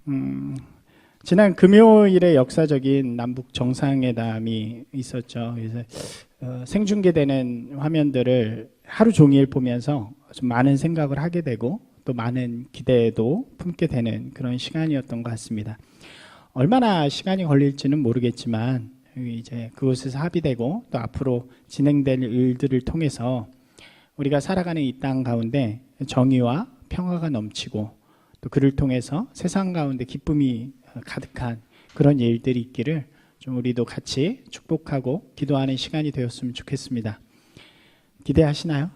음, 지난 금요일에 역사적인 남북 정상회담이 있었죠. 그래서 생중계되는 화면들을 하루 종일 보면서 좀 많은 생각을 하게 되고 또 많은 기대도 품게 되는 그런 시간이었던 것 같습니다. 얼마나 시간이 걸릴지는 모르겠지만 이제 그곳에서 합의되고 또 앞으로 진행될 일들을 통해서 우리가 살아가는 이 땅 가운데 정의와 평화가 넘치고 또 그를 통해서 세상 가운데 기쁨이 가득한 그런 일들이 있기를 좀 우리도 같이 축복하고 기도하는 시간이 되었으면 좋겠습니다. 기대하시나요?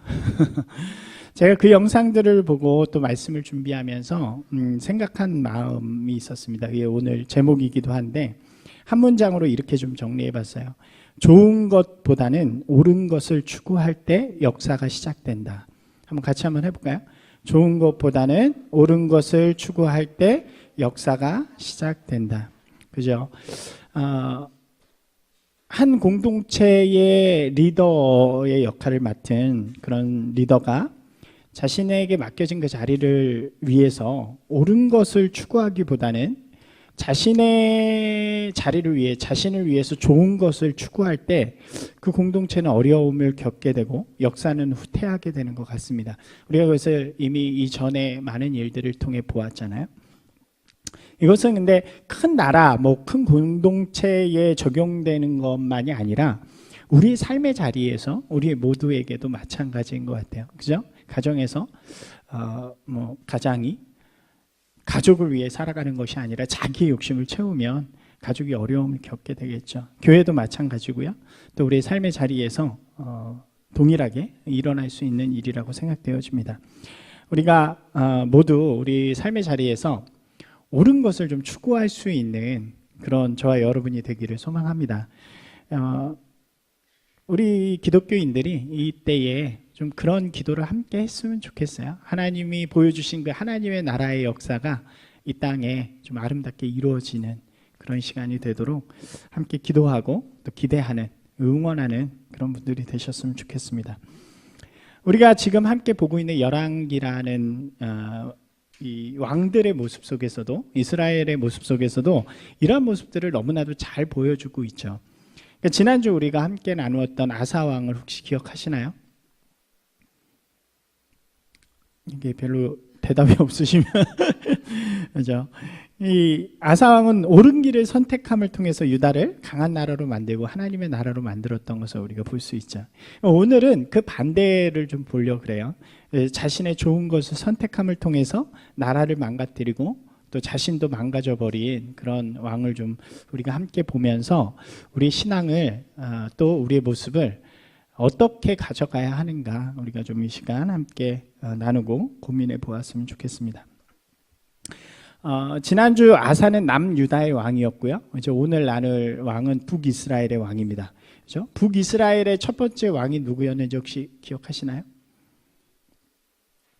제가 그 영상들을 보고 또 말씀을 준비하면서 생각한 마음이 있었습니다. 이게 오늘 제목이기도 한데 한 문장으로 이렇게 좀 정리해봤어요. 좋은 것보다는 옳은 것을 추구할 때 역사가 시작된다. 한번 같이 한번 해볼까요? 좋은 것보다는 옳은 것을 추구할 때 역사가 시작된다. 그죠? 한 공동체의 리더의 역할을 맡은 그런 리더가 자신에게 맡겨진 그 자리를 위해서 옳은 것을 추구하기보다는 자신의 자리를 위해 자신을 위해서 좋은 것을 추구할 때 그 공동체는 어려움을 겪게 되고 역사는 후퇴하게 되는 것 같습니다. 우리가 그것을 이미 이전에 많은 일들을 통해 보았잖아요. 이것은 근데 큰 나라, 큰 공동체에 적용되는 것만이 아니라 우리 삶의 자리에서 우리 모두에게도 마찬가지인 것 같아요. 그죠? 가정에서 가장이 가족을 위해 살아가는 것이 아니라 자기의 욕심을 채우면 가족이 어려움을 겪게 되겠죠. 교회도 마찬가지고요. 또 우리의 삶의 자리에서 동일하게 일어날 수 있는 일이라고 생각되어집니다. 우리가 모두 우리 삶의 자리에서 옳은 것을 좀 추구할 수 있는 그런 저와 여러분이 되기를 소망합니다. 우리 기독교인들이 이때에 좀 그런 기도를 함께 했으면 좋겠어요. 하나님이 보여주신 그 하나님의 나라의 역사가 이 땅에 좀 아름답게 이루어지는 그런 시간이 되도록 함께 기도하고 또 기대하는, 응원하는 그런 분들이 되셨으면 좋겠습니다. 우리가 지금 함께 보고 있는 열왕기라는 이 왕들의 모습 속에서도, 이스라엘의 모습 속에서도 이러한 모습들을 너무나도 잘 보여주고 있죠. 그러니까 지난주 우리가 함께 나누었던 아사 왕을 혹시 기억하시나요? 이게 별로 대답이 없으시면 그죠? 이 아사 왕은 옳은 길을 선택함을 통해서 유다를 강한 나라로 만들고 하나님의 나라로 만들었던 것을 우리가 볼 수 있죠. 오늘은 그 반대를 좀 보려고 그래요. 자신의 좋은 것을 선택함을 통해서 나라를 망가뜨리고 또 자신도 망가져 버린 그런 왕을 좀 우리가 함께 보면서 우리 신앙을 또 우리의 모습을 어떻게 가져가야 하는가 우리가 좀 이 시간 함께 나누고 고민해 보았으면 좋겠습니다. 지난주 아사는 남유다의 왕이었고요. 이제 오늘 나눌 왕은 북이스라엘의 왕입니다. 그렇죠? 북이스라엘의 첫 번째 왕이 누구였는지 혹시 기억하시나요?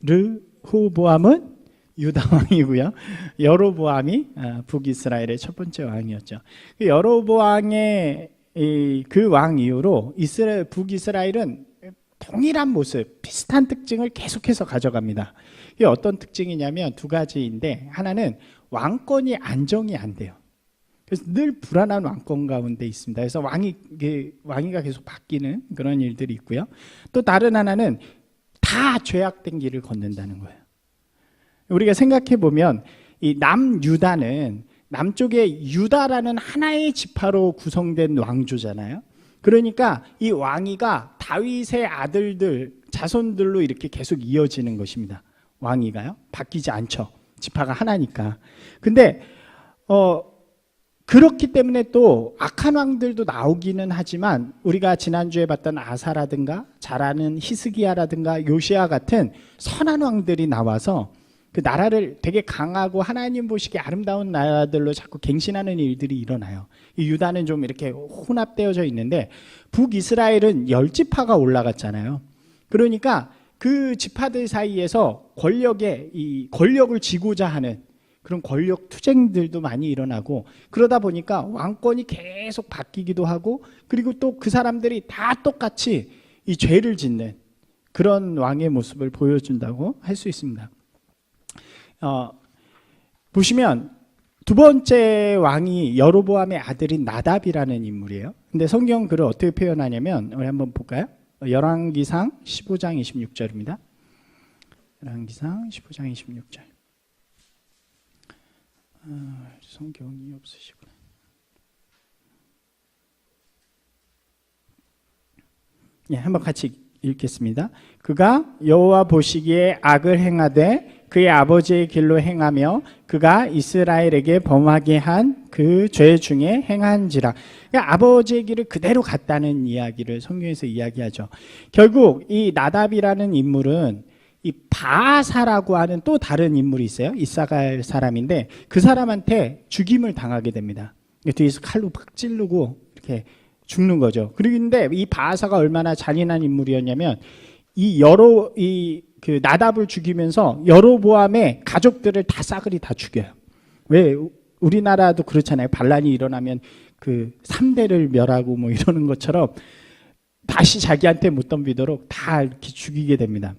르호보암은 유다 왕이고요. 여로보암이 북이스라엘의 첫 번째 왕이었죠. 여로보암의 그 왕 이후로 북이스라엘은 동일한 모습, 비슷한 특징을 계속해서 가져갑니다. 이게 어떤 특징이냐면 두 가지인데, 하나는 왕권이 안정이 안 돼요. 그래서 늘 불안한 왕권 가운데 있습니다. 그래서 왕위가 계속 바뀌는 그런 일들이 있고요. 또 다른 하나는 다 죄악된 길을 걷는다는 거예요. 우리가 생각해 보면 이 남유다는 남쪽에 유다라는 하나의 지파로 구성된 왕조잖아요. 그러니까 이 왕위가 다윗의 아들들, 자손들로 이렇게 계속 이어지는 것입니다. 왕위가요, 바뀌지 않죠. 지파가 하나니까. 근데 그렇기 때문에 또 악한 왕들도 나오기는 하지만 우리가 지난주에 봤던 아사라든가 잘 아는 히스기야라든가 요시야 같은 선한 왕들이 나와서 그 나라를 되게 강하고 하나님 보시기에 아름다운 나라들로 자꾸 갱신하는 일들이 일어나요. 이 유다는 좀 이렇게 혼합되어져 있는데 북이스라엘은 10지파가 올라갔잖아요. 그러니까 그 지파들 사이에서 권력을 쥐고자 하는 그런 권력 투쟁들도 많이 일어나고, 그러다 보니까 왕권이 계속 바뀌기도 하고, 그리고 또 그 사람들이 다 똑같이 이 죄를 짓는 그런 왕의 모습을 보여준다고 할 수 있습니다. 보시면 두 번째 왕이 여로보암의 아들인 나답이라는 인물이에요. 근데 성경 글을 어떻게 표현하냐면 우리 한번 볼까요? 열왕기상 15장 26절입니다. 열왕기상 15장 26절. 성경이 없으시구나. 예, 한번 같이 읽겠습니다. 그가 여호와 보시기에 악을 행하되 그의 아버지의 길로 행하며 그가 이스라엘에게 범하게 한 그 죄 중에 행한지라. 그러니까 아버지의 길을 그대로 갔다는 이야기를 성경에서 이야기하죠. 결국 이 나답이라는 인물은 이 바아사라고 하는 또 다른 인물이 있어요. 이사갈 사람인데 그 사람한테 죽임을 당하게 됩니다. 뒤에서 칼로 팍 찌르고 이렇게 죽는 거죠. 그런데 이 바아사가 얼마나 잔인한 인물이었냐면 그 나답을 죽이면서 여로보암의 가족들을 다 싸그리 다 죽여요. 왜 우리나라도 그렇잖아요. 반란이 일어나면 그 3대를 멸하고 뭐 이러는 것처럼 다시 자기한테 못 덤비도록 다 이렇게 죽이게 됩니다.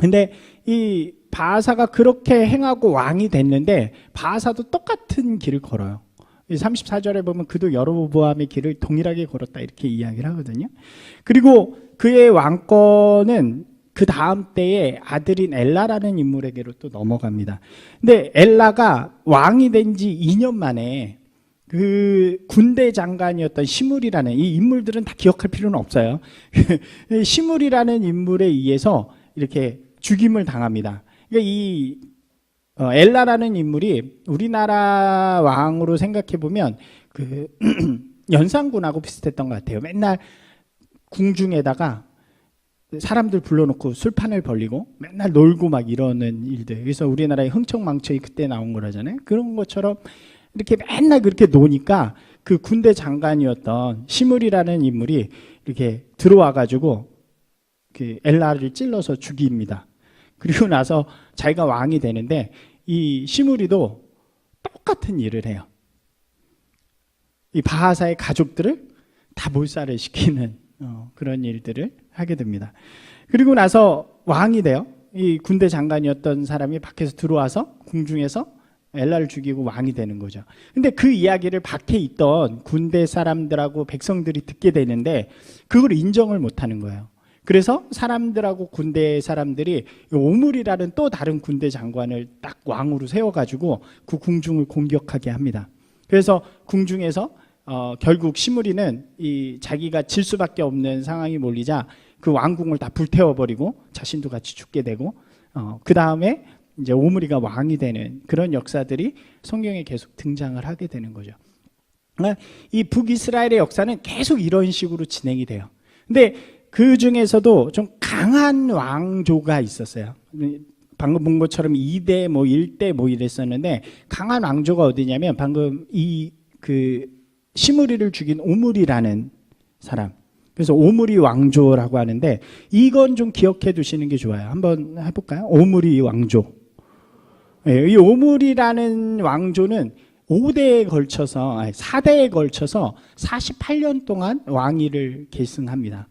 근데 이 바아사가 그렇게 행하고 왕이 됐는데 바아사도 똑같은 길을 걸어요. 34절에 보면 그도 여로보암의 길을 동일하게 걸었다 이렇게 이야기를 하거든요. 그리고 그의 왕권은 그 다음 때에 아들인 엘라라는 인물에게로 또 넘어갑니다. 근데 엘라가 왕이 된 지 2년 만에 그 군대 장관이었던 시므리라는 이 인물들은 다 기억할 필요는 없어요. 시므리라는 인물에 의해서 이렇게 죽임을 당합니다. 그러니까 이 엘라라는 인물이 우리나라 왕으로 생각해 보면 그 연산군하고 비슷했던 것 같아요. 맨날 궁중에다가 사람들 불러놓고 술판을 벌리고 맨날 놀고 막 이러는 일들. 그래서 우리나라의 흥청망청이 그때 나온 거라잖아요. 그런 것처럼 이렇게 맨날 그렇게 노니까 그 군대 장관이었던 시므리라는 인물이 이렇게 들어와가지고 그 엘라를 찔러서 죽입니다. 그리고 나서 자기가 왕이 되는데 이 시므리도 똑같은 일을 해요. 이 바하사의 가족들을 다 몰살을 시키는 그런 일들을 하게 됩니다. 그리고 나서 왕이 돼요. 이 군대 장관이었던 사람이 밖에서 들어와서 궁중에서 엘라를 죽이고 왕이 되는 거죠. 근데 그 이야기를 밖에 있던 군대 사람들하고 백성들이 듣게 되는데 그걸 인정을 못 하는 거예요. 그래서 사람들하고 군대 사람들이 오물이라는 또 다른 군대 장관을 딱 왕으로 세워가지고 그 궁중을 공격하게 합니다. 그래서 궁중에서 결국 시므리는 이 자기가 질 수밖에 없는 상황이 몰리자 그 왕궁을 다 불태워버리고 자신도 같이 죽게 되고 그 다음에 이제 오므리가 왕이 되는 그런 역사들이 성경에 계속 등장을 하게 되는 거죠. 이 북이스라엘의 역사는 계속 이런 식으로 진행이 돼요. 근데 그 중에서도 좀 강한 왕조가 있었어요. 방금 본 것처럼 2대 뭐 1대 뭐 이랬었는데 강한 왕조가 어디냐면 방금 그 시므리를 죽인 오므리라는 사람. 그래서 오므리 왕조라고 하는데 이건 좀 기억해 두시는 게 좋아요. 한번 해볼까요? 오므리 왕조. 이 오므리라는 왕조는 5대에 걸쳐서 4대에 걸쳐서 48년 동안 왕위를 계승합니다.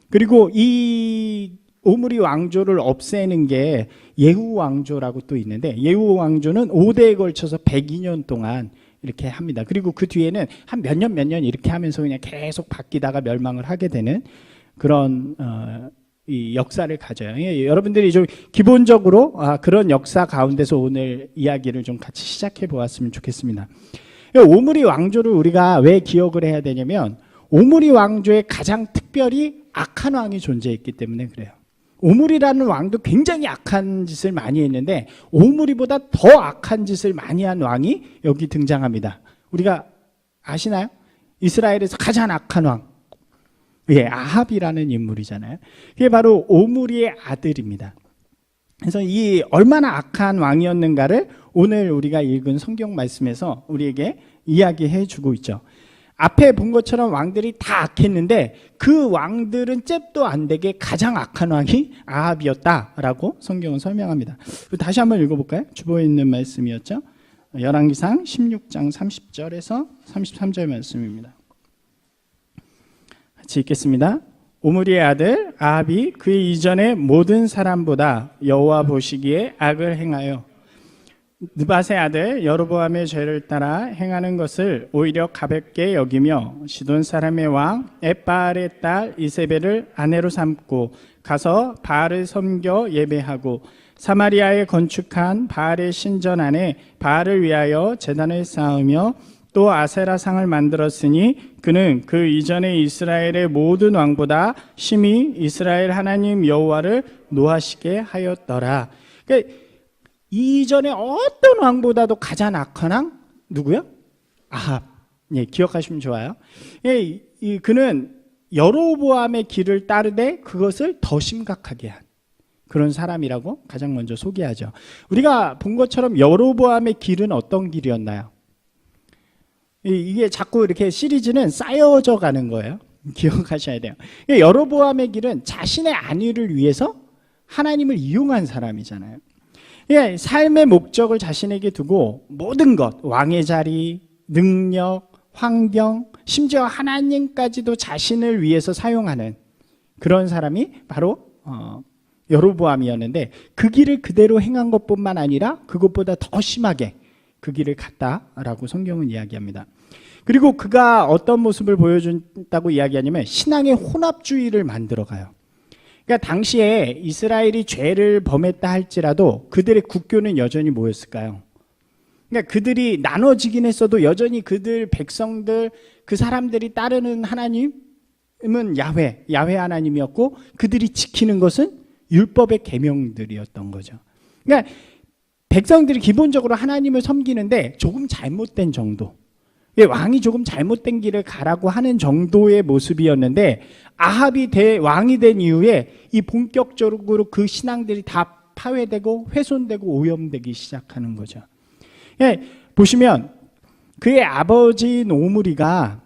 그리고 이 오므리 왕조를 없애는 게 예후 왕조라고 또 있는데 예후 왕조는 5대에 걸쳐서 102년 동안 이렇게 합니다. 그리고 그 뒤에는 한 몇 년 이렇게 하면서 그냥 계속 바뀌다가 멸망을 하게 되는 그런 이 역사를 가져요. 여러분들이 좀 기본적으로 그런 역사 가운데서 오늘 이야기를 좀 같이 시작해 보았으면 좋겠습니다. 오므리 왕조를 우리가 왜 기억을 해야 되냐면 오므리 왕조에 가장 특별히 악한 왕이 존재했기 때문에 그래요. 오므리라는 왕도 굉장히 악한 짓을 많이 했는데 오므리보다 더 악한 짓을 많이 한 왕이 여기 등장합니다. 우리가 아시나요? 이스라엘에서 가장 악한 왕. 예, 아합이라는 인물이잖아요. 그게 바로 오므리의 아들입니다. 그래서 이 얼마나 악한 왕이었는가를 오늘 우리가 읽은 성경 말씀에서 우리에게 이야기해 주고 있죠. 앞에 본 것처럼 왕들이 다 악했는데 그 왕들은 잽도 안 되게 가장 악한 왕이 아합이었다라고 성경은 설명합니다. 다시 한번 읽어볼까요? 주보에 있는 말씀이었죠. 열왕기상 16장 30절에서 33절 말씀입니다. 같이 읽겠습니다. 오므리의 아들 아합이 그의 이전의 모든 사람보다 여호와 보시기에 악을 행하여 느밧의 아들 여로보암의 죄를 따라 행하는 것을 오히려 가볍게 여기며 시돈 사람의 왕 엣바알의 딸 이세벨을 아내로 삼고 가서 바알을 섬겨 예배하고 사마리아에 건축한 바알의 신전 안에 바알을 위하여 제단을 쌓으며 또 아세라 상을 만들었으니 그는 그 이전에 이스라엘의 모든 왕보다 심히 이스라엘 하나님 여호와를 노하시게 하였더라. 그러니까 이전에 어떤 왕보다도 가장 악한 왕 누구요? 아합. 예, 기억하시면 좋아요. 예, 그는 여로보암의 길을 따르되 그것을 더 심각하게 한 그런 사람이라고 가장 먼저 소개하죠. 우리가 본 것처럼 여로보암의 길은 어떤 길이었나요? 이게 자꾸 이렇게 시리즈는 쌓여져 가는 거예요. 기억하셔야 돼요. 여로보암의 길은 자신의 안위를 위해서 하나님을 이용한 사람이잖아요. 삶의 목적을 자신에게 두고 모든 것, 왕의 자리, 능력, 환경, 심지어 하나님까지도 자신을 위해서 사용하는 그런 사람이 바로 여로보암이었는데 그 길을 그대로 행한 것뿐만 아니라 그것보다 더 심하게 그 길을 갔다라고 성경은 이야기합니다. 그리고 그가 어떤 모습을 보여준다고 이야기하냐면 신앙의 혼합주의를 만들어가요. 그러니까 당시에 이스라엘이 죄를 범했다 할지라도 그들의 국교는 여전히 뭐였을까요? 그러니까 그들이 나눠지긴 했어도 여전히 그들 백성들 그 사람들이 따르는 하나님은 야훼 하나님이었고 그들이 지키는 것은 율법의 계명들이었던 거죠. 그러니까 백성들이 기본적으로 하나님을 섬기는데 조금 잘못된 정도, 왕이 조금 잘못된 길을 가라고 하는 정도의 모습이었는데 아합이 왕이 된 이후에 이 본격적으로 그 신앙들이 다 파괴되고 훼손되고 오염되기 시작하는 거죠. 보시면 그의 아버지인 오므리가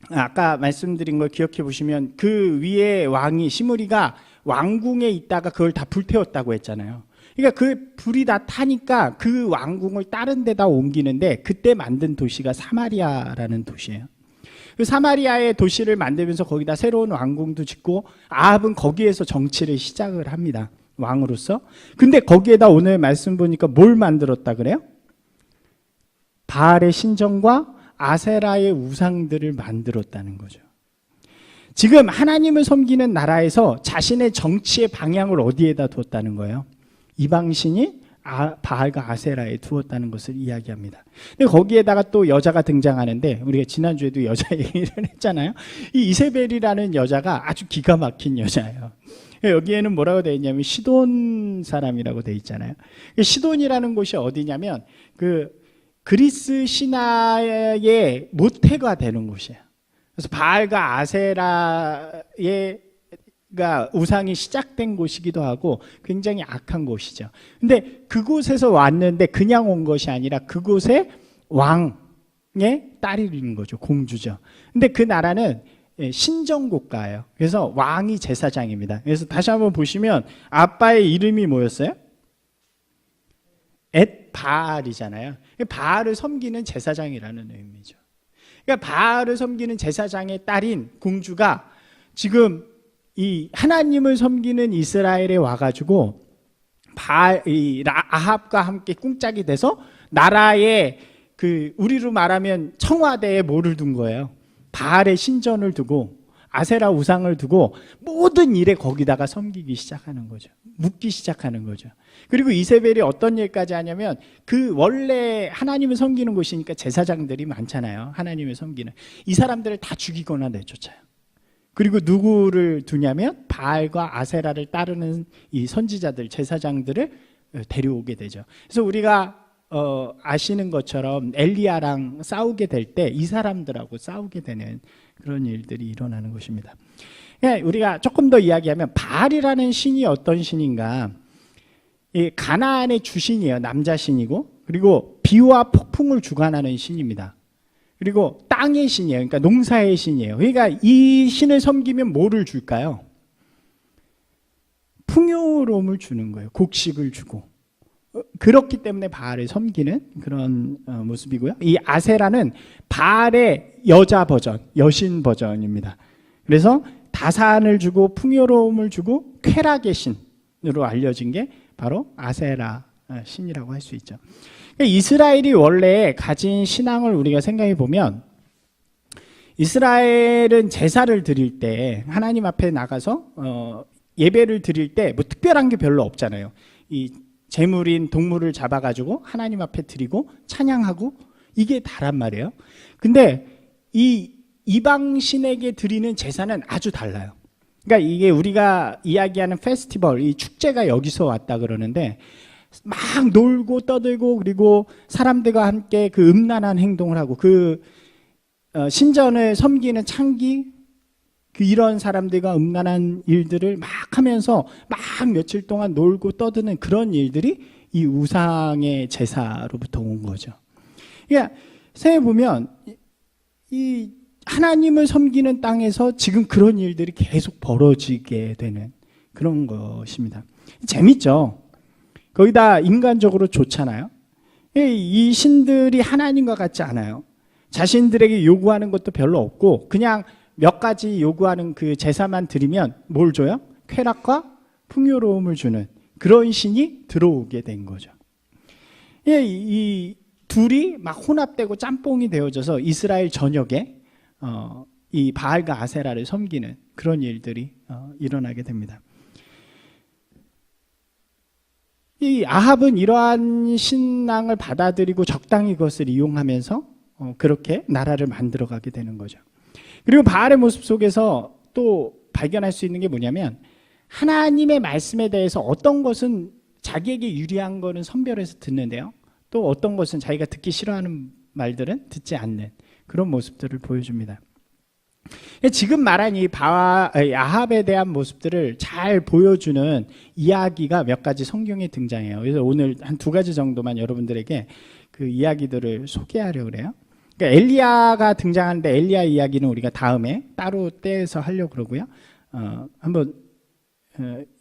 아까 말씀드린 걸 기억해 보시면 그 위에 왕이 시므리가 왕궁에 있다가 그걸 다 불태웠다고 했잖아요. 그러니까 그 불이 다 타니까 그 왕궁을 다른 데다 옮기는데 그때 만든 도시가 사마리아라는 도시예요. 그 사마리아의 도시를 만들면서 거기다 새로운 왕궁도 짓고 아합은 거기에서 정치를 시작을 합니다. 왕으로서. 근데 거기에다 오늘 말씀 보니까 뭘 만들었다 그래요? 바알의 신전과 아세라의 우상들을 만들었다는 거죠. 지금 하나님을 섬기는 나라에서 자신의 정치의 방향을 어디에다 뒀다는 거예요? 이방신이 바알과 아세라에 두었다는 것을 이야기합니다. 근데 거기에다가 또 여자가 등장하는데 우리가 지난주에도 여자 얘기를 했잖아요. 이 이세벨이라는 여자가 아주 기가 막힌 여자예요. 여기에는 뭐라고 되어 있냐면 시돈 사람이라고 되어 있잖아요. 시돈이라는 곳이 어디냐면 그 그리스 신화의 모태가 되는 곳이에요. 그래서 바알과 아세라의 우상이 시작된 곳이기도 하고 굉장히 악한 곳이죠. 근데 그곳에서 왔는데 그냥 온 것이 아니라 그곳의 왕의 딸인 거죠. 공주죠. 근데 그 나라는 신정국가예요. 그래서 왕이 제사장입니다. 그래서 다시 한번 보시면 아빠의 이름이 뭐였어요? 엣바알이잖아요. 바알을 섬기는 제사장이라는 의미죠. 그러니까 바알을 섬기는 제사장의 딸인 공주가 지금 이 하나님을 섬기는 이스라엘에 와가지고 아합과 함께 꿍짝이 돼서 나라에 그 우리로 말하면 청와대에 뭐를 둔 거예요? 바알의 신전을 두고 아세라 우상을 두고 모든 일에 거기다가 섬기기 시작하는 거죠. 묻기 시작하는 거죠. 그리고 이세벨이 어떤 일까지 하냐면 그 원래 하나님을 섬기는 곳이니까 제사장들이 많잖아요. 하나님을 섬기는 이 사람들을 다 죽이거나 내쫓아요. 그리고 누구를 두냐면 바알과 아세라를 따르는 이 선지자들, 제사장들을 데려오게 되죠. 그래서 우리가 아시는 것처럼 엘리야랑 싸우게 될 때 이 사람들하고 싸우게 되는 그런 일들이 일어나는 것입니다. 우리가 조금 더 이야기하면 바알이라는 신이 어떤 신인가? 이 가나안의 주신이에요. 남자 신이고 그리고 비와 폭풍을 주관하는 신입니다. 그리고 땅의 신이에요. 그러니까 농사의 신이에요. 그러니까 이 신을 섬기면 뭐를 줄까요? 풍요로움을 주는 거예요. 곡식을 주고. 그렇기 때문에 바알을 섬기는 그런 모습이고요. 이 아세라는 바알의 여자 버전, 여신 버전입니다. 그래서 다산을 주고 풍요로움을 주고 쾌락의 신으로 알려진 게 바로 아세라 신이라고 할 수 있죠. 그러니까 이스라엘이 원래 가진 신앙을 우리가 생각해 보면 이스라엘은 제사를 드릴 때 하나님 앞에 나가서 예배를 드릴 때 뭐 특별한 게 별로 없잖아요. 이 제물인 동물을 잡아가지고 하나님 앞에 드리고 찬양하고 이게 다란 말이에요. 근데 이 이방 신에게 드리는 제사는 아주 달라요. 그러니까 이게 우리가 이야기하는 페스티벌, 이 축제가 여기서 왔다 그러는데 막 놀고 떠들고 그리고 사람들과 함께 그 음란한 행동을 하고 그 신전을 섬기는 창기 이런 사람들과 음란한 일들을 막 하면서 막 며칠 동안 놀고 떠드는 그런 일들이 이 우상의 제사로부터 온 거죠. 그러니까 생각해보면 이 하나님을 섬기는 땅에서 지금 그런 일들이 계속 벌어지게 되는 그런 것입니다. 재밌죠? 거기다 인간적으로 좋잖아요. 이 신들이 하나님과 같지 않아요. 자신들에게 요구하는 것도 별로 없고 그냥 몇 가지 요구하는 그 제사만 드리면 뭘 줘요? 쾌락과 풍요로움을 주는 그런 신이 들어오게 된 거죠. 이 둘이 막 혼합되고 짬뽕이 되어져서 이스라엘 전역에 이 바알과 아세라를 섬기는 그런 일들이 일어나게 됩니다. 이 아합은 이러한 신앙을 받아들이고 적당히 그것을 이용하면서 그렇게 나라를 만들어가게 되는 거죠. 그리고 바알의 모습 속에서 또 발견할 수 있는 게 뭐냐면 하나님의 말씀에 대해서 어떤 것은 자기에게 유리한 거는 선별해서 듣는데요. 또 어떤 것은 자기가 듣기 싫어하는 말들은 듣지 않는 그런 모습들을 보여줍니다. 지금 말한 이 아합에 대한 모습들을 잘 보여주는 이야기가 몇 가지 성경에 등장해요. 그래서 오늘 한 2가지 정도만 여러분들에게 그 이야기들을 소개하려고 그래요. 그러니까 엘리야가 등장하는데 엘리야 이야기는 우리가 다음에 따로 떼서 하려고 그러고요. 한번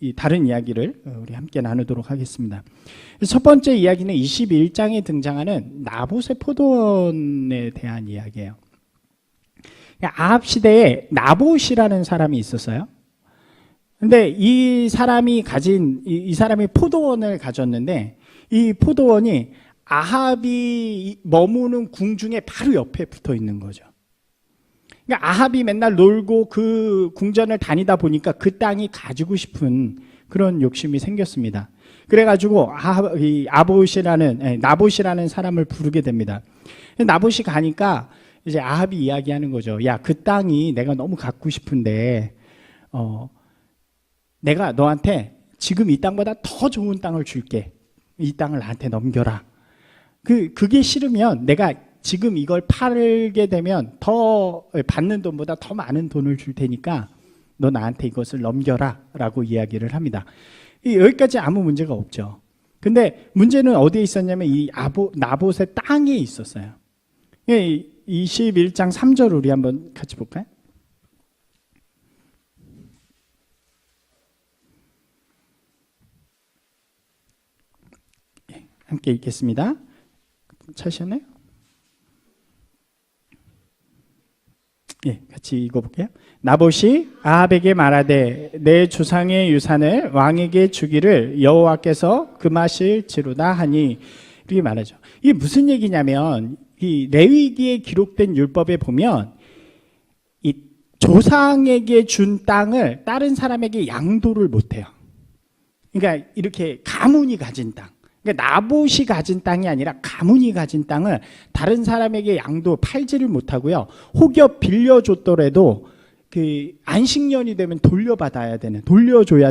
이 다른 이야기를 우리 함께 나누도록 하겠습니다. 첫 번째 이야기는 21장에 등장하는 나봇의 포도원에 대한 이야기예요. 아합 시대에 나봇이라는 사람이 있었어요. 근데 이 사람이 이 사람이 포도원을 가졌는데 이 포도원이 아합이 머무는 궁중에 바로 옆에 붙어 있는 거죠. 그러니까 아합이 맨날 놀고 그 궁전을 다니다 보니까 그 땅이 가지고 싶은 그런 욕심이 생겼습니다. 그래가지고 나봇이라는 사람을 부르게 됩니다. 나봇이 가니까 이제 아합이 이야기하는 거죠. 야, 그 땅이 내가 너무 갖고 싶은데 내가 너한테 지금 이 땅보다 더 좋은 땅을 줄게. 이 땅을 나한테 넘겨라. 그게 싫으면 내가 지금 이걸 팔게 되면 더 받는 돈보다 더 많은 돈을 줄 테니까 너 나한테 이것을 넘겨라 라고 이야기를 합니다. 여기까지 아무 문제가 없죠. 근데 문제는 어디에 있었냐면 이 나봇의 땅에 있었어요. 21장 3절 우리 한번 같이 볼까요? 함께 읽겠습니다. 찾으셨나요? 예, 같이 읽어볼게요. 나봇이 아합에게 말하되 내 조상의 유산을 왕에게 주기를 여호와께서 금하실지로다 하니 이렇게 말하죠. 이게 무슨 얘기냐면 이 레위기에 기록된 율법에 보면 이 조상에게 준 땅을 다른 사람에게 양도를 못해요. 그러니까 이렇게 가문이 가진 땅. 그러니까 나봇이 가진 땅이 아니라 가문이 가진 땅을 다른 사람에게 양도 팔지를 못하고요. 혹여 빌려줬더라도 그 안식년이 되면 돌려줘야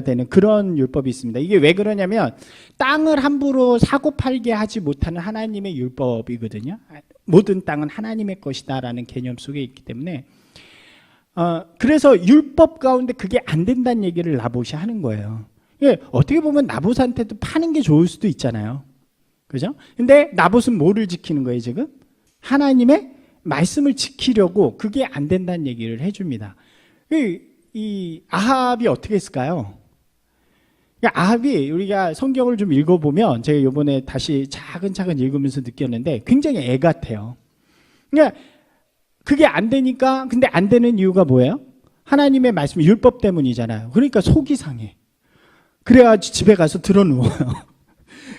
되는 그런 율법이 있습니다. 이게 왜 그러냐면 땅을 함부로 사고 팔게 하지 못하는 하나님의 율법이거든요. 모든 땅은 하나님의 것이다라는 개념 속에 있기 때문에 그래서 율법 가운데 그게 안 된다는 얘기를 나봇이 하는 거예요. 예, 어떻게 보면 나봇한테도 파는 게 좋을 수도 있잖아요. 그죠? 근데 나봇은 뭐를 지키는 거예요, 지금? 하나님의 말씀을 지키려고 그게 안 된다는 얘기를 해줍니다. 이 아합이 어떻게 했을까요? 아합이 우리가 성경을 좀 읽어보면 제가 이번에 다시 차근차근 읽으면서 느꼈는데 굉장히 애 같아요. 그러니까 그게 안 되니까 근데 안 되는 이유가 뭐예요? 하나님의 말씀, 율법 때문이잖아요. 그러니까 속이 상해. 그래가지고 집에 가서 드러누워요.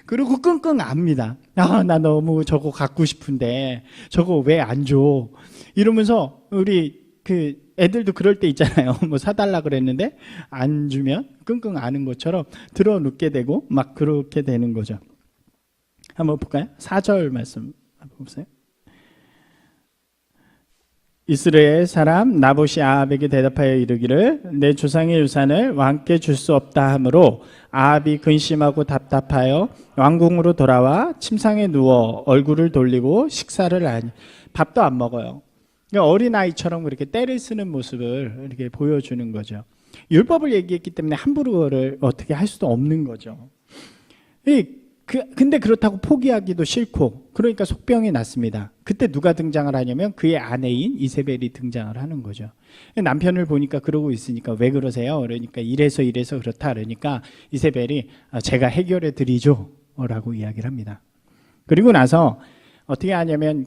그리고 끙끙 압니다. 나 너무 저거 갖고 싶은데 저거 왜 안 줘? 이러면서 우리 그 애들도 그럴 때 있잖아요. 뭐 사달라 그랬는데 안 주면 끙끙 앓는 것처럼 들어 눕게 되고 막 그렇게 되는 거죠. 한번 볼까요? 4절 말씀 한번 보세요. 이스라엘 사람 나봇이 아합에게 대답하여 이르기를 내 조상의 유산을 왕께 줄 수 없다 하므로 아합이 근심하고 답답하여 왕궁으로 돌아와 침상에 누워 얼굴을 돌리고 식사를 하니 밥도 안 먹어요. 그러니까 어린아이처럼 그렇게 떼를 쓰는 모습을 이렇게 보여주는 거죠. 율법을 얘기했기 때문에 함부로 그를 어떻게 할 수도 없는 거죠. 근데 그렇다고 포기하기도 싫고 그러니까 속병이 났습니다. 그때 누가 등장을 하냐면 그의 아내인 이세벨이 등장을 하는 거죠. 남편을 보니까 그러고 있으니까 왜 그러세요? 그러니까 이래서 그렇다. 그러니까 이세벨이 제가 해결해 드리죠 라고 이야기를 합니다. 그리고 나서 어떻게 하냐면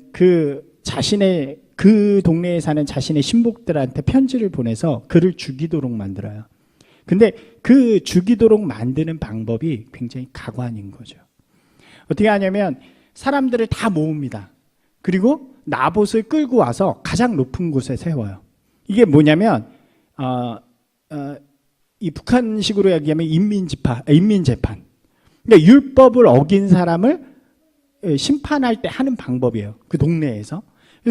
자신의 그 동네에 사는 자신의 신복들한테 편지를 보내서 그를 죽이도록 만들어요. 근데 그 죽이도록 만드는 방법이 굉장히 가관인 거죠. 어떻게 하냐면 사람들을 다 모읍니다. 그리고 나봇을 끌고 와서 가장 높은 곳에 세워요. 이게 뭐냐면 이 북한식으로 얘기하면 인민재판. 그러니까 율법을 어긴 사람을 심판할 때 하는 방법이에요. 그 동네에서.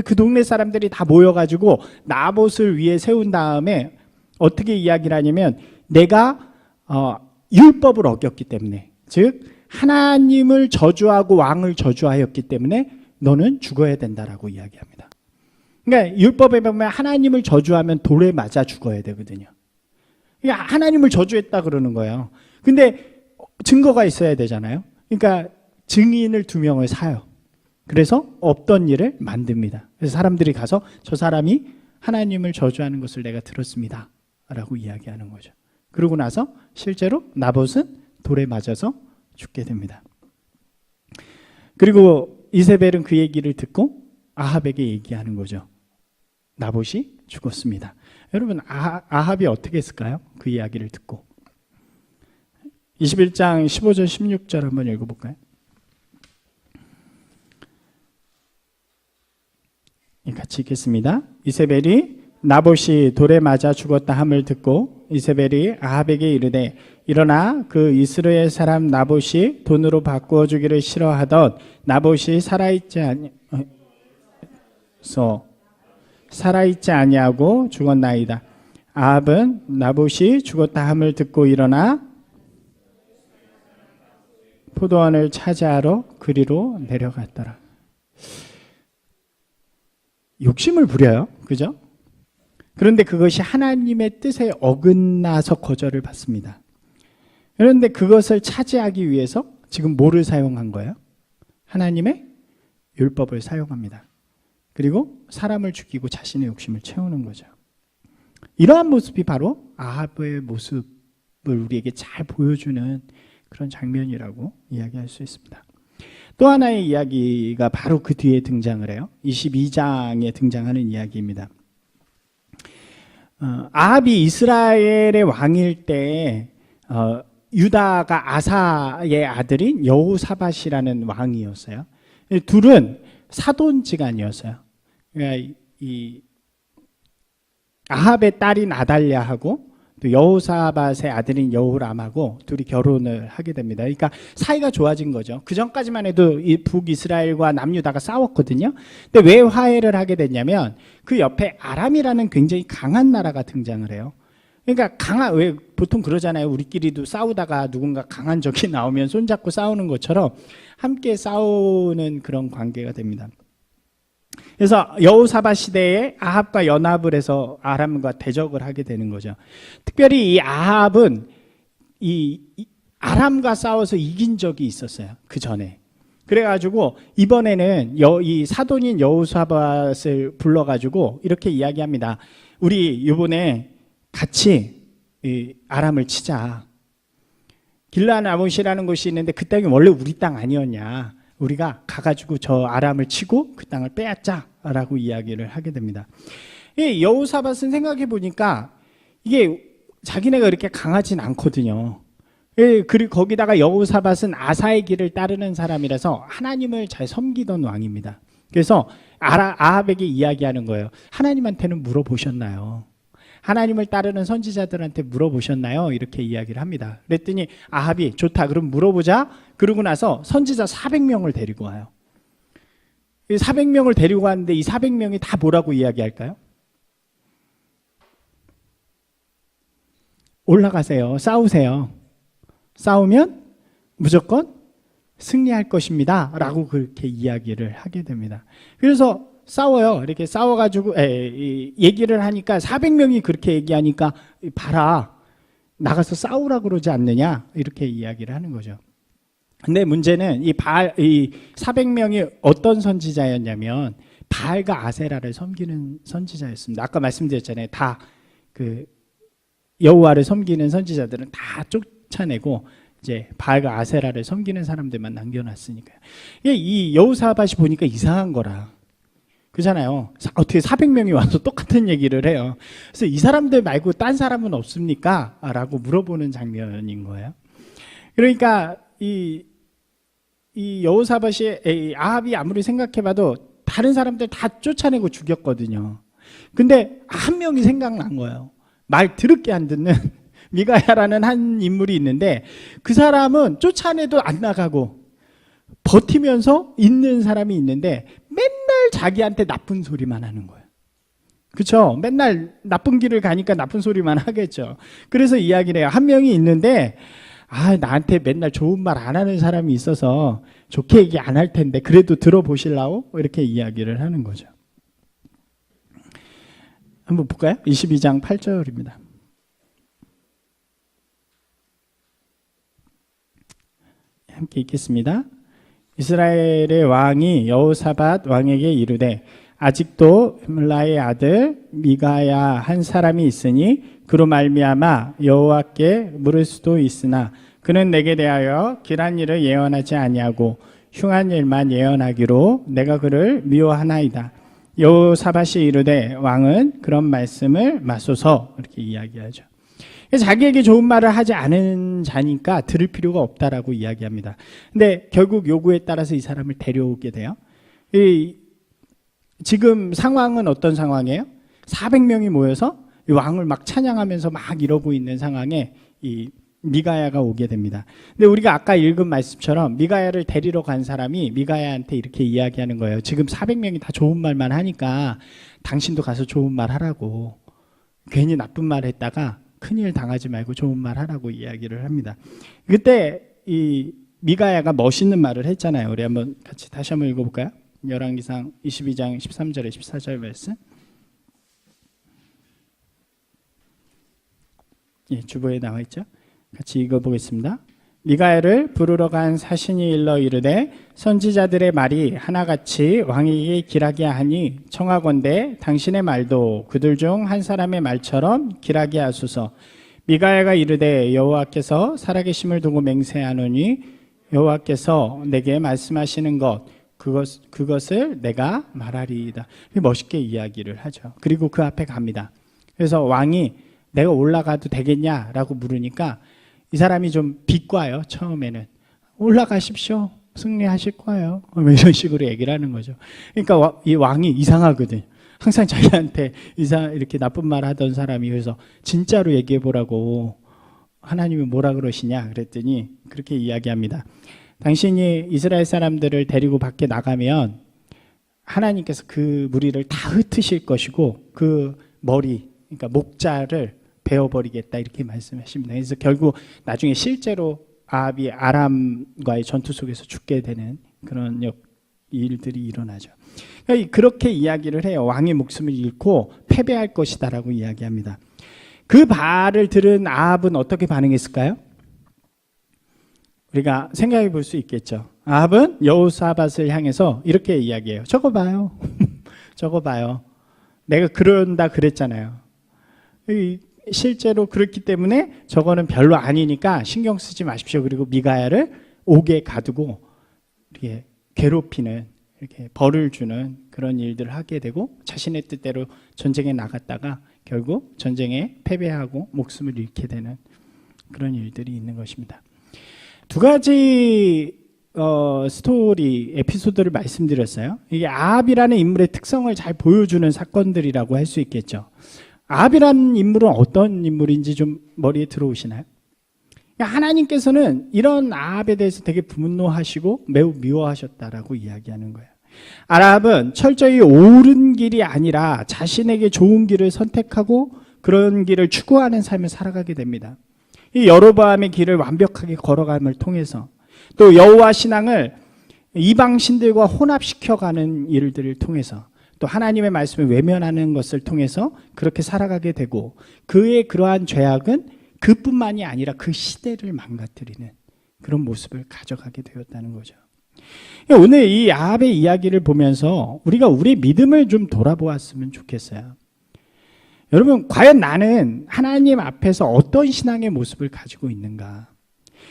그 동네 사람들이 다 모여가지고 나봇을 위에 세운 다음에 어떻게 이야기를 하냐면 내가 율법을 어겼기 때문에, 즉 하나님을 저주하고 왕을 저주하였기 때문에 너는 죽어야 된다라고 이야기합니다. 그러니까 율법에 보면 하나님을 저주하면 돌에 맞아 죽어야 되거든요. 그러니까 하나님을 저주했다 그러는 거예요. 근데 증거가 있어야 되잖아요. 그러니까 증인을 2명을 사요. 그래서 없던 일을 만듭니다. 그래서 사람들이 가서 저 사람이 하나님을 저주하는 것을 내가 들었습니다 라고 이야기하는 거죠. 그러고 나서 실제로 나봇은 돌에 맞아서 죽게 됩니다. 그리고 이세벨은 그 얘기를 듣고 아합에게 얘기하는 거죠. 나봇이 죽었습니다. 여러분 아합이 어떻게 했을까요? 그 이야기를 듣고 21장 15절 16절 한번 읽어볼까요? 같이 읽겠습니다. 이세벨이 나봇이 돌에 맞아 죽었다 함을 듣고 이세벨이 아합에게 이르되 일어나 그 이스라엘 사람 나봇이 돈으로 바꾸어 주기를 싫어하던 나봇이 살아있지 아니하고 죽었나이다. 아합은 나봇이 죽었다 함을 듣고 일어나 포도원을 차지하러 그리로 내려갔더라. 욕심을 부려요. 그죠? 그런데 그것이 하나님의 뜻에 어긋나서 거절을 받습니다. 그런데 그것을 차지하기 위해서 지금 뭐를 사용한 거예요? 하나님의 율법을 사용합니다. 그리고 사람을 죽이고 자신의 욕심을 채우는 거죠. 이러한 모습이 바로 아합의 모습을 우리에게 잘 보여주는 그런 장면이라고 이야기할 수 있습니다. 또 하나의 이야기가 바로 그 뒤에 등장을 해요. 22장에 등장하는 이야기입니다. 아합이 이스라엘의 왕일 때 유다가 아사의 아들인 여호사밧이라는 왕이었어요. 둘은 사돈지간이었어요. 그러니까 이 아합의 딸인 아달랴하고 또 여호사밧의 아들인 여호람하고 둘이 결혼을 하게 됩니다. 그러니까 사이가 좋아진 거죠. 그 전까지만 해도 이 북이스라엘과 남유다가 싸웠거든요. 근데 왜 화해를 하게 됐냐면 그 옆에 아람이라는 굉장히 강한 나라가 등장을 해요. 그러니까 왜 보통 그러잖아요. 우리끼리도 싸우다가 누군가 강한 적이 나오면 손잡고 싸우는 것처럼 함께 싸우는 그런 관계가 됩니다. 그래서 여호사밧 시대에 아합과 연합을 해서 아람과 대적을 하게 되는 거죠. 특별히 이 아합은 이 아람과 싸워서 이긴 적이 있었어요. 그 전에. 그래가지고 이번에는 이 사돈인 여호사밧을 불러가지고 이렇게 이야기합니다. 우리 이번에 같이 이 아람을 치자. 길라나못이라는 곳이 있는데 그 땅이 원래 우리 땅 아니었냐. 우리가 가가지고 저 아람을 치고 그 땅을 빼앗자라고 이야기를 하게 됩니다. 이 여호사밧은 생각해 보니까 이게 자기네가 그렇게 강하진 않거든요. 예, 그리고 거기다가 여호사밧은 아사의 길을 따르는 사람이라서 하나님을 잘 섬기던 왕입니다. 그래서 아합에게 이야기하는 거예요. 하나님한테는 물어보셨나요? 하나님을 따르는 선지자들한테 물어보셨나요? 이렇게 이야기를 합니다. 그랬더니 아합이 좋다, 그럼 물어보자. 그러고 나서 선지자 400명을 데리고 와요. 400명을 데리고 왔는데 이 400명이 다 뭐라고 이야기할까요? 올라가세요. 싸우세요. 싸우면 무조건 승리할 것입니다. 라고 그렇게 이야기를 하게 됩니다. 그래서 싸워요. 이렇게 싸워가지고 얘기를 하니까 400명이 그렇게 얘기하니까 봐라, 나가서 싸우라 그러지 않느냐, 이렇게 이야기를 하는 거죠. 근데 문제는 이 400명이 어떤 선지자였냐면 바알과 아세라를 섬기는 선지자였습니다. 아까 말씀드렸잖아요. 다 그 여호와를 섬기는 선지자들은 다 쫓아내고 이제 바알과 아세라를 섬기는 사람들만 남겨놨으니까요. 이 여호사밧이 보니까 이상한 거라. 그잖아요. 어떻게 400명이 와서 똑같은 얘기를 해요. 그래서 이 사람들 말고 딴 사람은 없습니까? 라고 물어보는 장면인 거예요. 그러니까 이 여호사밧이, 아합이 아무리 생각해봐도 다른 사람들 다 쫓아내고 죽였거든요. 근데 한 명이 생각난 거예요. 말 더럽게 안 듣는 미가야라는 한 인물이 있는데 그 사람은 쫓아내도 안 나가고 버티면서 있는 사람이 있는데 맨날 자기한테 나쁜 소리만 하는 거예요. 그렇죠? 맨날 나쁜 길을 가니까 나쁜 소리만 하겠죠. 그래서 이야기를 해요. 한 명이 있는데 나한테 맨날 좋은 말 안 하는 사람이 있어서 좋게 얘기 안 할 텐데 그래도 들어보실라고? 이렇게 이야기를 하는 거죠. 한번 볼까요? 22장 8절입니다. 함께 읽겠습니다. 이스라엘의 왕이 여호사밧 왕에게 이르되 아직도 흠라의 아들 미가야 한 사람이 있으니 그로 말미암아 여호와께 물을 수도 있으나 그는 내게 대하여 길한 일을 예언하지 아니하고 흉한 일만 예언하기로 내가 그를 미워하나이다. 여호사밧이 이르되 왕은 그런 말씀을 마소서, 이렇게 이야기하죠. 자기에게 좋은 말을 하지 않은 자니까 들을 필요가 없다라고 이야기합니다. 근데 결국 요구에 따라서 이 사람을 데려오게 돼요. 지금 상황은 어떤 상황이에요? 400명이 모여서 왕을 막 찬양하면서 막 이러고 있는 상황에 이 미가야가 오게 됩니다. 근데 우리가 아까 읽은 말씀처럼 미가야를 데리러 간 사람이 미가야한테 이렇게 이야기하는 거예요. 지금 400명이 다 좋은 말만 하니까 당신도 가서 좋은 말 하라고. 괜히 나쁜 말 했다가 큰일 당하지 말고 좋은 말 하라고 이야기를 합니다. 그때 이 미가야가 멋있는 말을 했잖아요. 우리 한번 같이 다시 한번 읽어볼까요? 열왕기상 22장 13절에 14절 말씀. 주보에 나와 있죠. 같이 읽어보겠습니다. 미가야를 부르러 간 사신이 일러 이르되 선지자들의 말이 하나같이 왕에게 길하게 하니 청하건대 당신의 말도 그들 중 한 사람의 말처럼 길하게 하소서. 미가야가 이르되 여호와께서 살아계심을 두고 맹세하노니 여호와께서 내게 말씀하시는 그것을 내가 말하리이다. 멋있게 이야기를 하죠. 그리고 그 앞에 갑니다. 그래서 왕이 내가 올라가도 되겠냐라고 물으니까 이 사람이 좀 비꼬아요. 처음에는 올라가십시오, 승리하실 거예요, 이런 식으로 얘기를 하는 거죠. 그러니까 이 왕이 이상하거든. 항상 자기한테 이렇게 나쁜 말 하던 사람이, 그래서 진짜로 얘기해 보라고 하나님이 뭐라 그러시냐 그랬더니 그렇게 이야기합니다. 당신이 이스라엘 사람들을 데리고 밖에 나가면 하나님께서 그 무리를 다 흩으실 것이고 그 머리, 그러니까 목자를 베어버리겠다, 이렇게 말씀하십니다. 그래서 결국 나중에 실제로 아합이 아람과의 전투 속에서 죽게 되는 그런 일들이 일어나죠. 그러니까 그렇게 이야기를 해요. 왕의 목숨을 잃고 패배할 것이다라고 이야기합니다. 그 말을 들은 아합은 어떻게 반응했을까요? 우리가 생각해 볼 수 있겠죠. 아합은 여호사밧을 향해서 이렇게 이야기해요. 저거 봐요. 저거 봐요. 내가 그런다 그랬잖아요. 실제로 그렇기 때문에 저거는 별로 아니니까 신경 쓰지 마십시오. 그리고 미가야를 옥에 가두고 이렇게 괴롭히는, 이렇게 벌을 주는 그런 일들을 하게 되고 자신의 뜻대로 전쟁에 나갔다가 결국 전쟁에 패배하고 목숨을 잃게 되는 그런 일들이 있는 것입니다. 두 가지 스토리, 에피소드를 말씀드렸어요. 이게 아합이라는 인물의 특성을 잘 보여주는 사건들이라고 할 수 있겠죠. 아합이라는 인물은 어떤 인물인지 좀 머리에 들어오시나요? 하나님께서는 이런 아합에 대해서 되게 분노하시고 매우 미워하셨다라고 이야기하는 거예요. 아합은 철저히 옳은 길이 아니라 자신에게 좋은 길을 선택하고 그런 길을 추구하는 삶을 살아가게 됩니다. 이 여로보암의 길을 완벽하게 걸어감을 통해서 또 여호와 신앙을 이방 신들과 혼합시켜가는 일들을 통해서 또 하나님의 말씀을 외면하는 것을 통해서 그렇게 살아가게 되고 그의 그러한 죄악은 그뿐만이 아니라 그 시대를 망가뜨리는 그런 모습을 가져가게 되었다는 거죠. 오늘 이 아합의 이야기를 보면서 우리가 우리의 믿음을 좀 돌아보았으면 좋겠어요. 여러분, 과연 나는 하나님 앞에서 어떤 신앙의 모습을 가지고 있는가?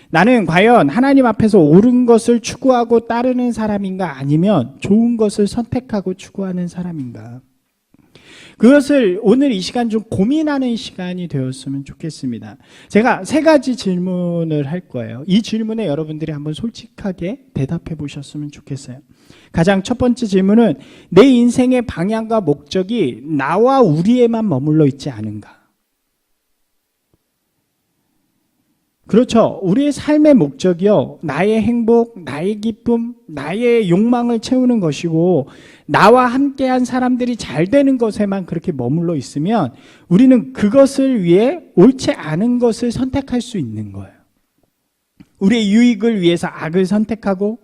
나는 과연 하나님 앞에서 옳은 것을 추구하고 따르는 사람인가? 아니면 좋은 것을 선택하고 추구하는 사람인가? 그것을 오늘 이 시간 좀 고민하는 시간이 되었으면 좋겠습니다. 제가 3가지 질문을 할 거예요. 이 질문에 여러분들이 한번 솔직하게 대답해 보셨으면 좋겠어요. 가장 첫 번째 질문은 내 인생의 방향과 목적이 나와 우리에만 머물러 있지 않은가? 그렇죠. 우리의 삶의 목적이요, 나의 행복, 나의 기쁨, 나의 욕망을 채우는 것이고 나와 함께한 사람들이 잘 되는 것에만 그렇게 머물러 있으면 우리는 그것을 위해 옳지 않은 것을 선택할 수 있는 거예요. 우리의 유익을 위해서 악을 선택하고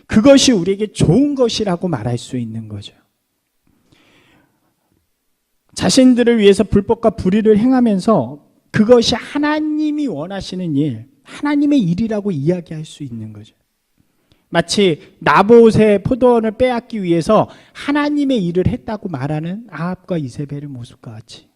그것이 우리에게 좋은 것이라고 말할 수 있는 거죠. 자신들을 위해서 불법과 불의를 행하면서 그것이 하나님이 원하시는 일, 하나님의 일이라고 이야기할 수 있는 거죠. 마치 나봇의 포도원을 빼앗기 위해서 하나님의 일을 했다고 말하는 아합과 이세벨의 모습과 같이.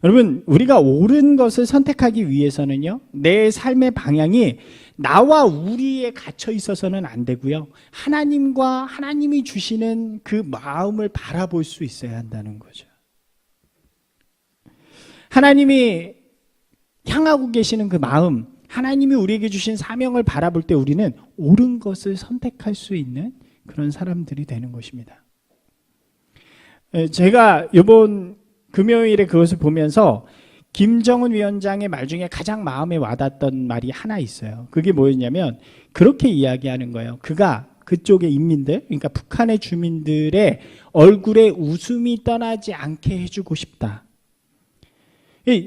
여러분, 우리가 옳은 것을 선택하기 위해서는요, 내 삶의 방향이 나와 우리에 갇혀 있어서는 안 되고요, 하나님과 하나님이 주시는 그 마음을 바라볼 수 있어야 한다는 거죠. 하나님이 향하고 계시는 그 마음, 하나님이 우리에게 주신 사명을 바라볼 때 우리는 옳은 것을 선택할 수 있는 그런 사람들이 되는 것입니다. 제가 이번 금요일에 그것을 보면서 김정은 위원장의 말 중에 가장 마음에 와닿았던 말이 하나 있어요. 그게 뭐였냐면 그렇게 이야기하는 거예요. 그가 그쪽의 인민들, 그러니까 북한의 주민들의 얼굴에 웃음이 떠나지 않게 해주고 싶다.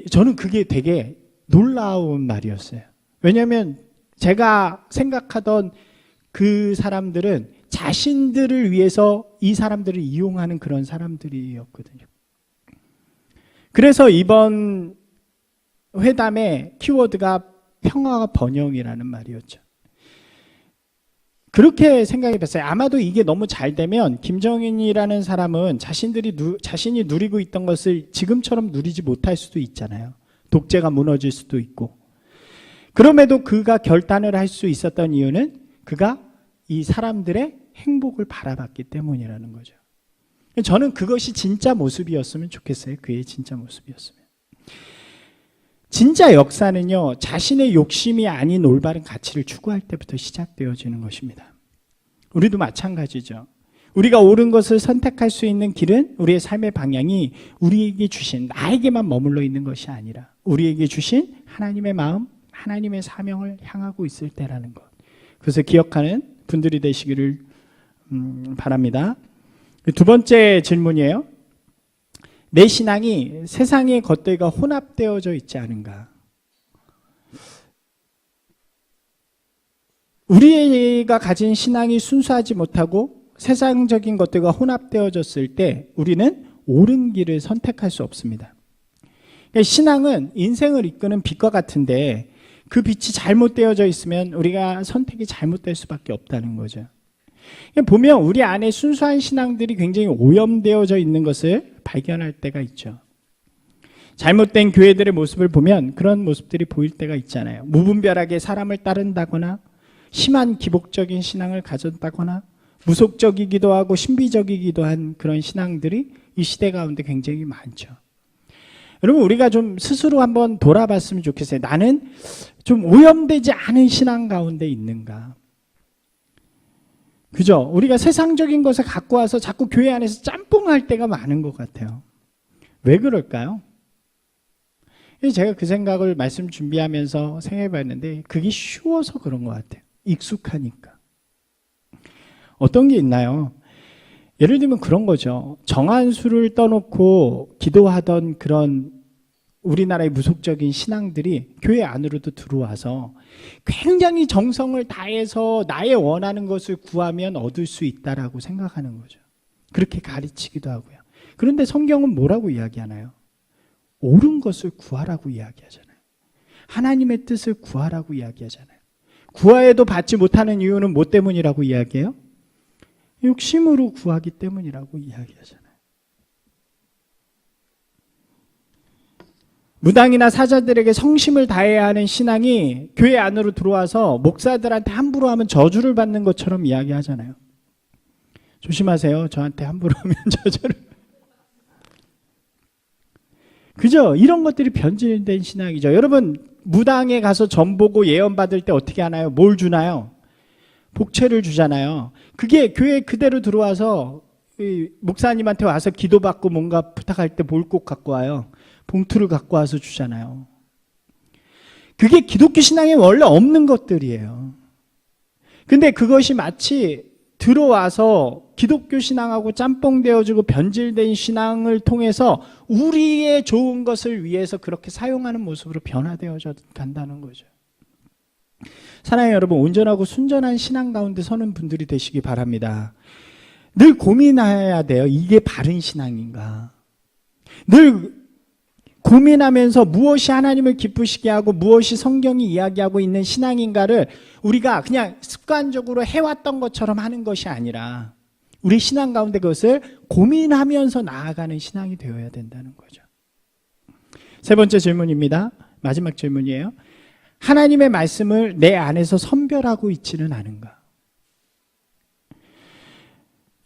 저는 그게 되게 놀라운 말이었어요. 왜냐하면 제가 생각하던 그 사람들은 자신들을 위해서 이 사람들을 이용하는 그런 사람들이었거든요. 그래서 이번 회담의 키워드가 평화와 번영이라는 말이었죠. 그렇게 생각해 봤어요. 아마도 이게 너무 잘 되면 김정은이라는 사람은 자신이 누리고 있던 것을 지금처럼 누리지 못할 수도 있잖아요. 독재가 무너질 수도 있고. 그럼에도 그가 결단을 할 수 있었던 이유는 그가 이 사람들의 행복을 바라봤기 때문이라는 거죠. 저는 그것이 진짜 모습이었으면 좋겠어요. 그의 진짜 모습이었으면. 진짜 역사는요, 자신의 욕심이 아닌 올바른 가치를 추구할 때부터 시작되어지는 것입니다. 우리도 마찬가지죠. 우리가 옳은 것을 선택할 수 있는 길은 우리의 삶의 방향이 우리에게 주신, 나에게만 머물러 있는 것이 아니라 우리에게 주신 하나님의 마음, 하나님의 사명을 향하고 있을 때라는 것. 그래서 기억하는 분들이 되시기를 바랍니다. 두 번째 질문이에요. 내 신앙이 세상의 것들과 혼합되어져 있지 않은가? 우리가 가진 신앙이 순수하지 못하고 세상적인 것들과 혼합되어졌을 때 우리는 옳은 길을 선택할 수 없습니다. 그러니까 신앙은 인생을 이끄는 빛과 같은데 그 빛이 잘못되어져 있으면 우리가 선택이 잘못될 수밖에 없다는 거죠. 보면 우리 안에 순수한 신앙들이 굉장히 오염되어져 있는 것을 발견할 때가 있죠. 잘못된 교회들의 모습을 보면 그런 모습들이 보일 때가 있잖아요. 무분별하게 사람을 따른다거나 심한 기복적인 신앙을 가졌다거나 무속적이기도 하고 신비적이기도 한 그런 신앙들이 이 시대 가운데 굉장히 많죠. 여러분, 우리가 좀 스스로 한번 돌아봤으면 좋겠어요. 나는 좀 오염되지 않은 신앙 가운데 있는가? 그죠? 우리가 세상적인 것을 갖고 와서 자꾸 교회 안에서 짬뽕할 때가 많은 것 같아요. 왜 그럴까요? 제가 그 생각을 말씀 준비하면서 생각해 봤는데 그게 쉬워서 그런 것 같아요. 익숙하니까. 어떤 게 있나요? 예를 들면 그런 거죠. 정한수를 떠놓고 기도하던 그런 우리나라의 무속적인 신앙들이 교회 안으로도 들어와서 굉장히 정성을 다해서 나의 원하는 것을 구하면 얻을 수 있다라고 생각하는 거죠. 그렇게 가르치기도 하고요. 그런데 성경은 뭐라고 이야기하나요? 옳은 것을 구하라고 이야기하잖아요. 하나님의 뜻을 구하라고 이야기하잖아요. 구하여도 받지 못하는 이유는 뭐 때문이라고 이야기해요? 욕심으로 구하기 때문이라고 이야기하잖아요. 무당이나 사자들에게 성심을 다해야 하는 신앙이 교회 안으로 들어와서 목사들한테 함부로 하면 저주를 받는 것처럼 이야기하잖아요. 조심하세요. 저한테 함부로 하면 저주를. 그죠? 이런 것들이 변질된 신앙이죠. 여러분, 무당에 가서 점 보고 예언 받을 때 어떻게 하나요? 뭘 주나요? 복채를 주잖아요. 그게 교회 그대로 들어와서 목사님한테 와서 기도받고 뭔가 부탁할 때 뭘 꼭 갖고 와요? 봉투를 갖고 와서 주잖아요. 그게 기독교 신앙에 원래 없는 것들이에요. 근데 그것이 마치 들어와서 기독교 신앙하고 짬뽕 되어지고 변질된 신앙을 통해서 우리의 좋은 것을 위해서 그렇게 사용하는 모습으로 변화되어져 간다는 거죠. 사랑하는 여러분, 온전하고 순전한 신앙 가운데 서는 분들이 되시기 바랍니다. 늘 고민해야 돼요. 이게 바른 신앙인가? 늘 고민하면서 무엇이 하나님을 기쁘시게 하고 무엇이 성경이 이야기하고 있는 신앙인가를 우리가 그냥 습관적으로 해왔던 것처럼 하는 것이 아니라 우리 신앙 가운데 그것을 고민하면서 나아가는 신앙이 되어야 된다는 거죠. 세 번째 질문입니다. 마지막 질문이에요. 하나님의 말씀을 내 안에서 선별하고 있지는 않은가?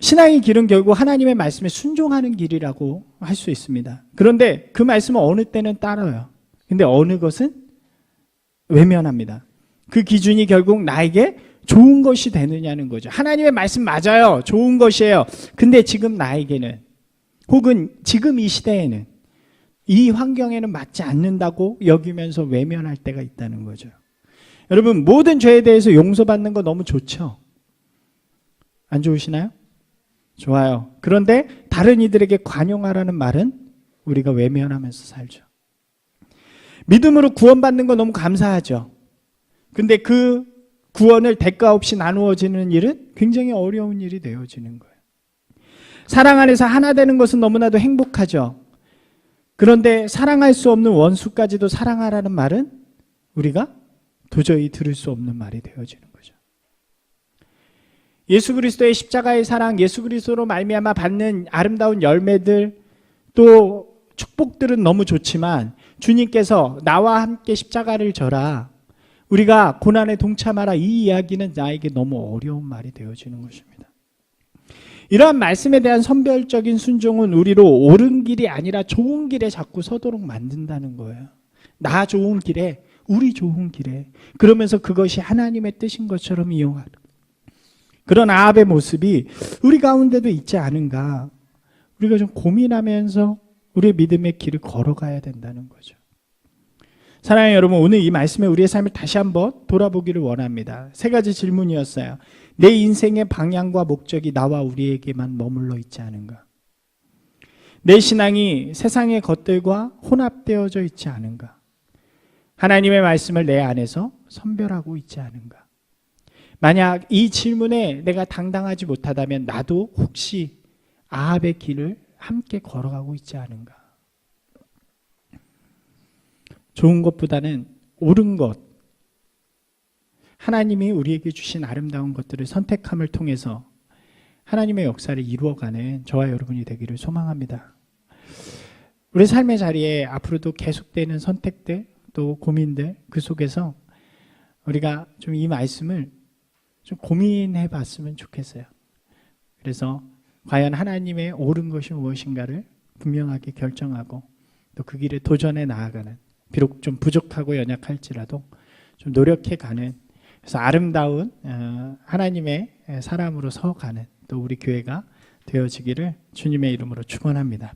신앙의 길은 결국 하나님의 말씀에 순종하는 길이라고 할 수 있습니다. 그런데 그 말씀은 어느 때는 따라요. 근데 어느 것은 외면합니다. 그 기준이 결국 나에게 좋은 것이 되느냐는 거죠. 하나님의 말씀 맞아요. 좋은 것이에요. 근데 지금 나에게는 혹은 지금 이 시대에는 이 환경에는 맞지 않는다고 여기면서 외면할 때가 있다는 거죠. 여러분, 모든 죄에 대해서 용서받는 거 너무 좋죠? 안 좋으시나요? 좋아요. 그런데 다른 이들에게 관용하라는 말은 우리가 외면하면서 살죠. 믿음으로 구원받는 거 너무 감사하죠. 근데 그 구원을 대가 없이 나누어지는 일은 굉장히 어려운 일이 되어지는 거예요. 사랑 안에서 하나 되는 것은 너무나도 행복하죠. 그런데 사랑할 수 없는 원수까지도 사랑하라는 말은 우리가 도저히 들을 수 없는 말이 되어지는 거죠. 예수 그리스도의 십자가의 사랑, 예수 그리스도로 말미암아 받는 아름다운 열매들, 또 축복들은 너무 좋지만 주님께서 나와 함께 십자가를 져라, 우리가 고난에 동참하라, 이 이야기는 나에게 너무 어려운 말이 되어지는 것입니다. 이러한 말씀에 대한 선별적인 순종은 우리로 옳은 길이 아니라 좋은 길에 자꾸 서도록 만든다는 거예요. 나 좋은 길에, 우리 좋은 길에, 그러면서 그것이 하나님의 뜻인 것처럼 이용하는 그런 아합의 모습이 우리 가운데도 있지 않은가? 우리가 좀 고민하면서 우리의 믿음의 길을 걸어가야 된다는 거죠. 사랑하는 여러분, 오늘 이 말씀에 우리의 삶을 다시 한번 돌아보기를 원합니다. 세 가지 질문이었어요. 내 인생의 방향과 목적이 나와 우리에게만 머물러 있지 않은가? 내 신앙이 세상의 것들과 혼합되어져 있지 않은가? 하나님의 말씀을 내 안에서 선별하고 있지 않은가? 만약 이 질문에 내가 당당하지 못하다면 나도 혹시 아합의 길을 함께 걸어가고 있지 않은가? 좋은 것보다는 옳은 것, 하나님이 우리에게 주신 아름다운 것들을 선택함을 통해서 하나님의 역사를 이루어가는 저와 여러분이 되기를 소망합니다. 우리 삶의 자리에 앞으로도 계속되는 선택들, 또 고민들, 그 속에서 우리가 좀 이 말씀을 좀 고민해 봤으면 좋겠어요. 그래서 과연 하나님의 옳은 것이 무엇인가를 분명하게 결정하고 또 그 길에 도전해 나아가는, 비록 좀 부족하고 연약할지라도 좀 노력해 가는, 그래서 아름다운 하나님의 사람으로 서가는 또 우리 교회가 되어지기를 주님의 이름으로 축원합니다.